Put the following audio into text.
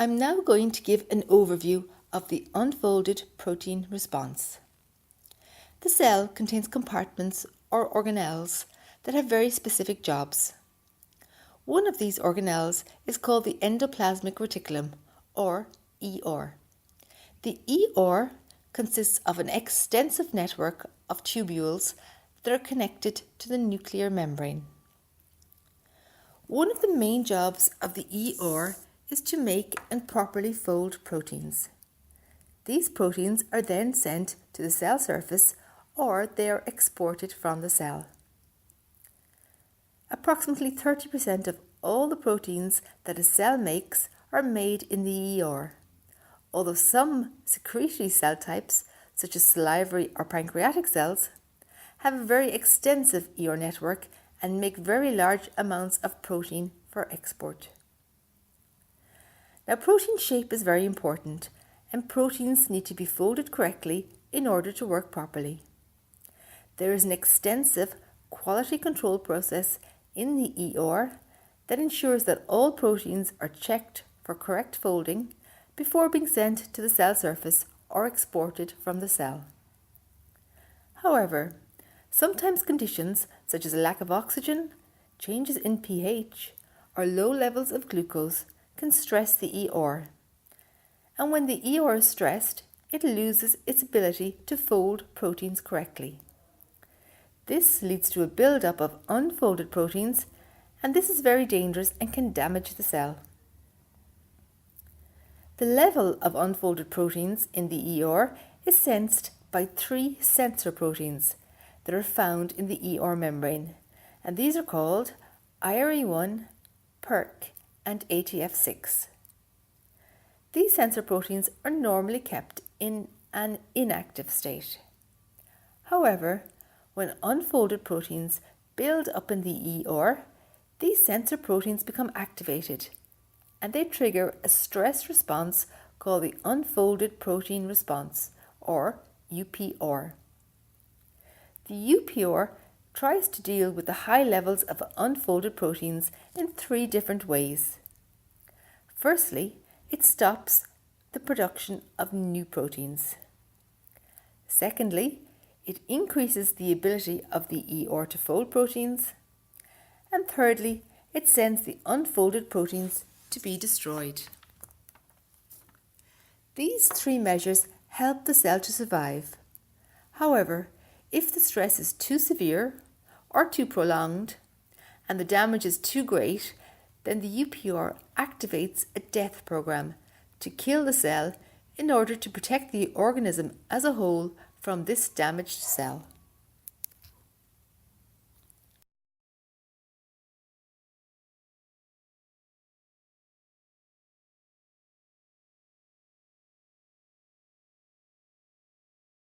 I'm now going to give an overview of the unfolded protein response. The cell contains compartments or organelles that have very specific jobs. One of these organelles is called the endoplasmic reticulum, or ER. The ER consists of an extensive network of tubules that are connected to the nuclear membrane. One of the main jobs of the ER is to make and properly fold proteins. These proteins are then sent to the cell surface or they are exported from the cell. Approximately 30% of all the proteins that a cell makes are made in the ER, although some secretory cell types, such as salivary or pancreatic cells, have a very extensive ER network and make very large amounts of protein for export. Now, protein shape is very important, and proteins need to be folded correctly in order to work properly. There is an extensive quality control process in the ER that ensures that all proteins are checked for correct folding before being sent to the cell surface or exported from the cell. However, sometimes conditions such as a lack of oxygen, changes in pH, or low levels of glucose can stress the ER. And when the ER is stressed, it loses its ability to fold proteins correctly. This leads to a build-up of unfolded proteins, and this is very dangerous and can damage the cell. The level of unfolded proteins in the ER is sensed by 3 sensor proteins that are found in the ER membrane, and these are called IRE1, PERK, and ATF6. These sensor proteins are normally kept in an inactive state. However, when unfolded proteins build up in the ER, these sensor proteins become activated and they trigger a stress response called the unfolded protein response, or UPR. The UPR tries to deal with the high levels of unfolded proteins in 3 different ways. Firstly, it stops the production of new proteins. Secondly, it increases the ability of the ER to fold proteins. And thirdly, it sends the unfolded proteins to be destroyed. These 3 measures help the cell to survive. However, if the stress is too severe or too prolonged and the damage is too great, then the UPR activates a death program to kill the cell in order to protect the organism as a whole from this damaged cell.